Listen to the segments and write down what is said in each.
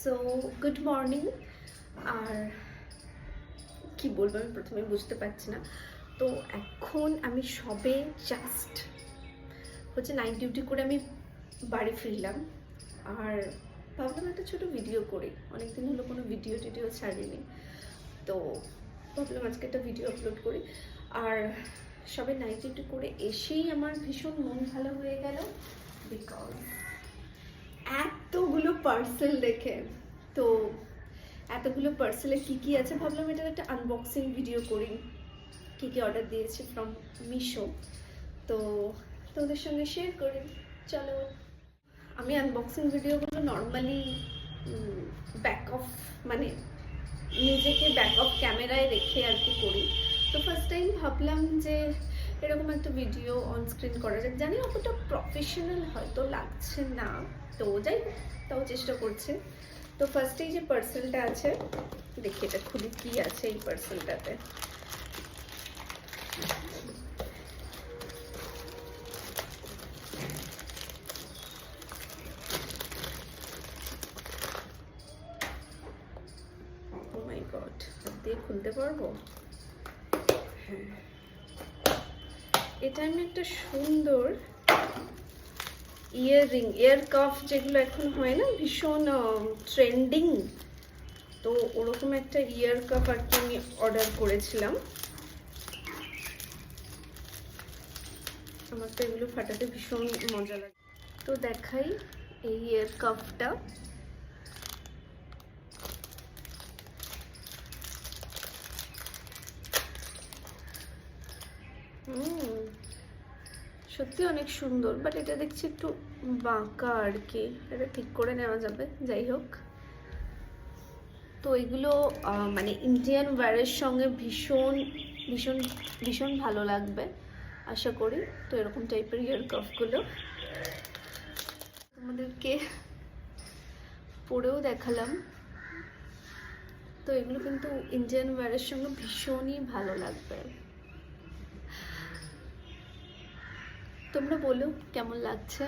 So good morning. আর কি বলবো আমি প্রথমে বুঝতে পারছি না। তো এখন আমি সবে জাস্ট নাইট ডিউটি করে আমি বাড়ি ফিরলাম। আর ভাবলাম একটা ছোটো ভিডিও করি, অনেকদিন হলো কোনো ভিডিও টিডিও ছাড়িনি, তো ভাবলাম আজকে একটা ভিডিও আপলোড করি। আর সবে নাইট ডিউটি করে এসেই আমার ভীষণ মন ভালো হয়ে গেল, বিকজ এতগুলো পার্সেল দেখে। তো এতগুলো পার্সেলে কী কী আছে ভাবলাম এটার একটা আনবক্সিং ভিডিও করি, কী কী অর্ডার দিয়েছি ফ্রম মিশো, তো তোমাদের সঙ্গে শেয়ার করি। চলো, আমি আনবক্সিং ভিডিওগুলো নর্মালি ব্যাক অফ মানে নিজেকে ব্যাক অফ ক্যামেরায় রেখে আর কি করি। তো ফার্স্ট টাইম ভাবলাম যে এরকম একটা ভিডিও অন স্ক্রিন করা যায়। জানি অতটা প্রফেশনাল হয়তো লাগছে না, তো যাই হোক তাও চেষ্টা করছে। তো ফার্স্টেই যে পার্সেলটা আছে, দেখি এটা খুবই কী আছে এই পার্সেলটাতে। ও মাই গড, হাত দিয়ে খুলতে পারবো? হ্যাঁ, এটা আমি একটা সুন্দর ইয়াররিং, ইয়ার কাফ যেগুলো এখন হয় না, ভীষণ ট্রেন্ডিং, তো ওরকম একটা ইয়ার কাপ আর কি আমি অর্ডার করেছিলাম। আমার তো এগুলো ফাটাতে ভীষণ মজা লাগে। তো দেখাই এই ইয়ার কাপটা। সত্যি অনেক সুন্দর, বাট এটা দেখছি একটু বাঁকা আর কি, এটা ঠিক করে নেওয়া যাবে। যাই হোক, তো এগুলো মানে ইন্ডিয়ান ওয়্যারের সঙ্গে ভীষণ ভীষণ ভীষণ ভালো লাগবে আশা করি। তো এরকম টাইপের ইয়ার কাফগুলো তোমাদেরকে পরেও দেখালাম। তো এগুলো কিন্তু ইন্ডিয়ান ওয়্যারের সঙ্গে ভীষণই ভালো লাগবে। তোমরা বলো কেমন লাগছে।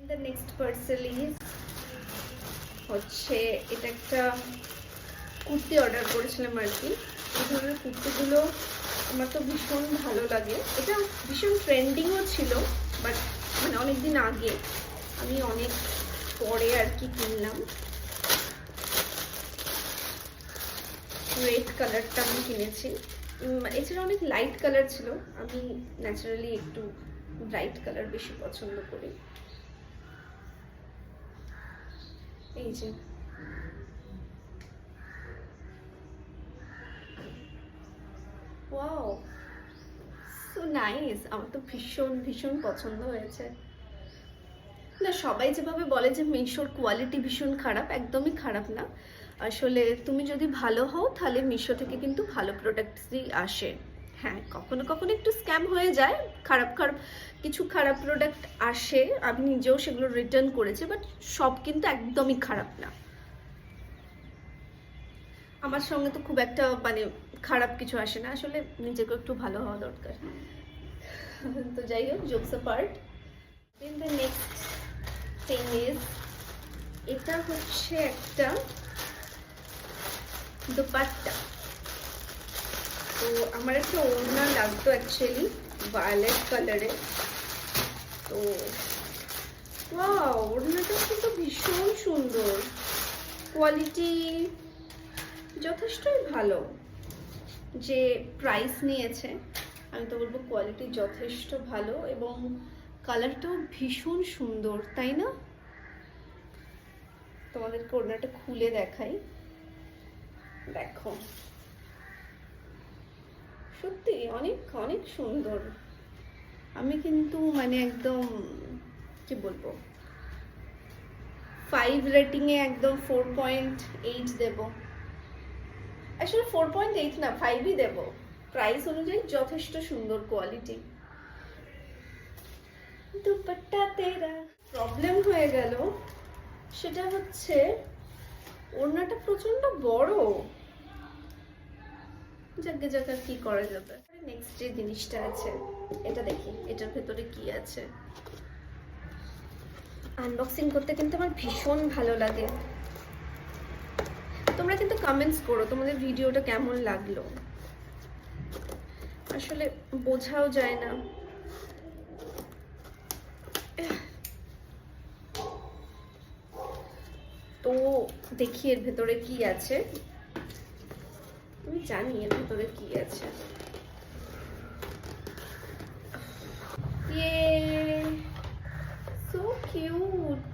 দ্য নেক্সট পার্সেল ইজ হচ্ছে, এটা একটা কুর্তি অর্ডার করেছিলাম আর কি। এই ধরনের কুর্তিগুলো আমার তো ভীষণ ভালো লাগে। এটা ভীষণ ট্রেন্ডিংও ছিল, বাট মানে অনেকদিন আগে, আমি অনেক পরে আর কি কিনলাম। রেড কালারটা আমি কিনেছি, এছাড়া অনেক লাইট কালার ছিল। আমি ন্যাচারালি একটু ব্রাইট কালার বেশি পছন্দ করি। এই যে ওয়াও, সো নাইস, আমার তো ভীষণ ভীষণ পছন্দ হয়েছে। না, সবাই যেভাবে বলে যে মিশোর কোয়ালিটি ভীষণ খারাপ, একদমই খারাপ না। আসলে তুমি যদি ভালো হও তাহলে মিশো থেকে কিন্তু ভালো প্রোডাক্টসই আসে। হ্যাঁ, কখনো কখনো একটু স্ক্যাম হয়ে যায়, খারাপ কিছু খারাপ প্রোডাক্ট আসে, আমি নিজেও সেগুলো রিটার্ন করেছি, বাট সব কিন্তু একদমই খারাপ না। আমার সঙ্গে তো খুব একটা মানে খারাপ কিছু আসে না, আসলে নিজেকে একটু ভালো হওয়া দরকার। তো যাই হোক, jokes apart, then the next thing is, এটা হচ্ছে একটা দুপাট্টা। তো আমার একটা ওড়না লাগতো অ্যাকচুয়ালি ভায়োলেট কালারে। তো ওয়াও, ওড়নাটা কিন্তু ভীষণ সুন্দর, কোয়ালিটি যথেষ্টই ভালো। যে প্রাইস নিয়েছে আমি তো বলবো কোয়ালিটি যথেষ্ট ভালো, এবং কালারটাও ভীষণ সুন্দর, তাই না? তোমাদেরকে ওড়নাটা খুলে দেখাই, দেখো সত্যি অনেক অনেক সুন্দর। আমি কিন্তু মানে একদম কি বলবো, 5 রেটিংয়ে একদম 4.8 দেব। আসলে 4.8 না, 5ই দেব। প্রাইস অনুযায়ী যথেষ্ট সুন্দর কোয়ালিটি। দুপাট্টা তেরা প্রবলেম হয়ে গেল, সেটা হচ্ছে ওড়নাটা প্রচন্ড বড়। যাকে যাকে কি করা যাবে। নেক্সট যে জিনিসটা আছে, এটা দেখি এটার ভেতরে কি আছে। আনবক্সিং করতে কিন্তু আমার ভীষণ ভালো লাগে। তোমরা কিন্তু কমেন্টস করো তোমাদের ভিডিওটা কেমন লাগলো, আসলে বোঝাও যায় না। তো দেখি এর ভেতরে কি আছে, আমি জানি এর ভেতরে কি আছে। সো কিউট,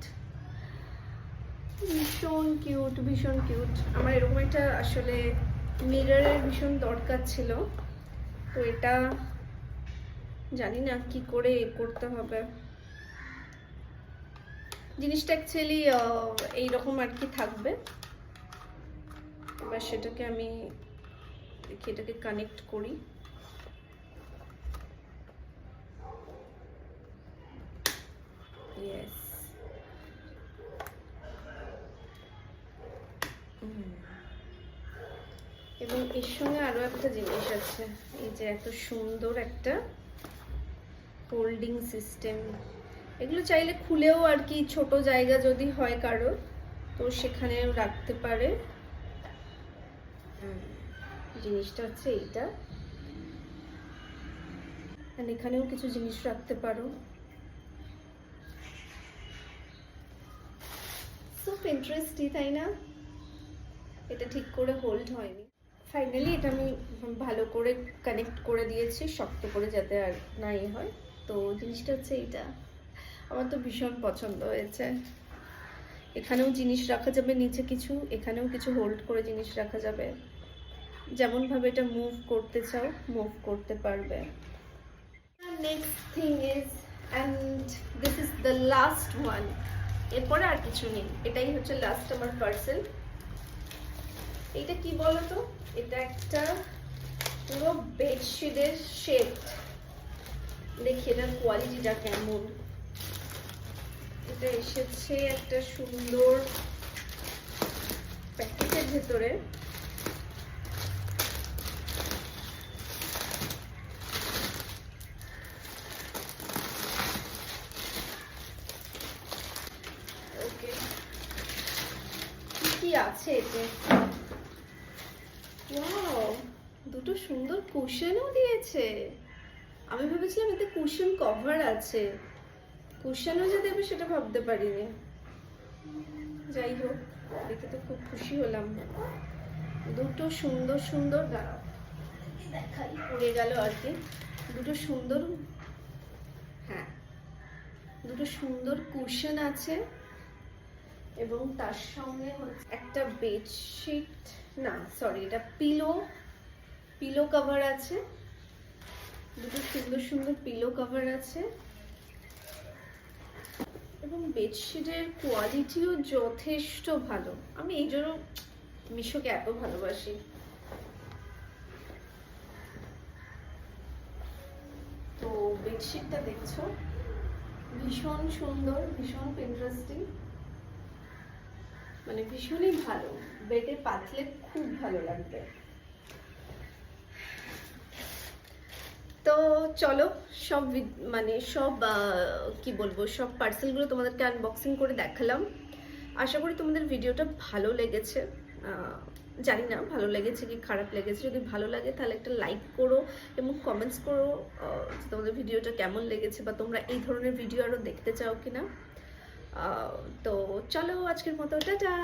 ভীষণ কিউট, ভীষণ কিউট। আমার এরকম একটা আসলে মিররের ভীষণ দরকার ছিল, তো এটা জানি না কি করে করতে হবে। জিনিসটা অ্যাকচুয়ালি এইরকম আর কি থাকবে। এবার সেটাকে আমি দেখি এটাকে কানেক্ট করি। ইয়েস, এবং এর সঙ্গে আরো একটা জিনিস আছে, এই যে এত সুন্দর একটা হোল্ডিং সিস্টেম। এগুলো চাইলে খুলেও আর কি ছোট জায়গা যদি হয় কারো, তো সেখানেও রাখতে পারে। জিনিসটা হচ্ছে এইটা, এখানেও কিছু জিনিস রাখতে পারো। খুব ইন্টারেস্টিং, তাই না? এটা ঠিক করে হোল্ড হয়নি। ফাইনালি এটা আমি ভালো করে কানেক্ট করে দিয়েছি, শক্ত করে, যাতে আর নাই হয়। তো জিনিসটা হচ্ছে এইটা, আমার তো ভীষণ পছন্দ হয়েছে। এখানেও জিনিস রাখা যাবে, নিচে কিছু, এখানেও কিছু হোল্ড করে জিনিস রাখা যাবে। যেমন ভাবে এটা মুভ করতে চাও মুভ করতে পারবে। Next thing is, and this is the last one, এরপরে আর কিছু নেই, এটাই হচ্ছে লাস্ট আমার পার্সেল। এটা কি বলতো, এটা একটা পুরো বেডশিটের সেট। দেখি এটার কোয়ালিটিটা কেমন। এটা এসেছে একটা সুন্দর প্যাকেটের ভেতরে। ওকে, কি আছে এতে? ওয়াও, দুটো সুন্দর কুশনও দিয়েছে। আমি ভেবেছিলাম এতে কুশন কভার আছে, কুশনও যে দেবে সেটা ভাবতে পারিনি। যাই হোক, দেখে তো খুব খুশি হলাম। দুটো সুন্দর সুন্দর, দেখাই পড়ে গেল আর কি, দুটো সুন্দর, হ্যাঁ দুটো সুন্দর কুশন আছে, এবং তার সঙ্গে একটা বেডশিট, না সরি এটা পিলো কভার আছে। দুটো সুন্দর সুন্দর পিলো কভার আছে, এবং বেডশিটের কোয়ালিটিও যথেষ্ট ভালো। আমি এই জন্য মিশোকে এত ভালোবাসি। তো বেডশিটটা দেখছো, ভীষণ সুন্দর, ভীষণ ইন্টারেস্টিং, মানে ভীষণই ভালো, বেডে পাতলে খুব ভালো লাগবে। তো চলো সব মানে সব কি বলবো, সব পার্সেলগুলো তোমাদেরকে আনবক্সিং করে দেখালাম। আশা করি তোমাদের ভিডিওটা ভালো লেগেছে। জানি না ভালো লেগেছে কি খারাপ লেগেছে। যদি ভালো লাগে তাহলে একটা লাইক করো এবং কমেন্টস করো তোমাদের ভিডিওটা কেমন লেগেছে, বা তোমরা এই ধরনের ভিডিও আরও দেখতে চাও কিনা। তো চলো আজকের মতো টাটা।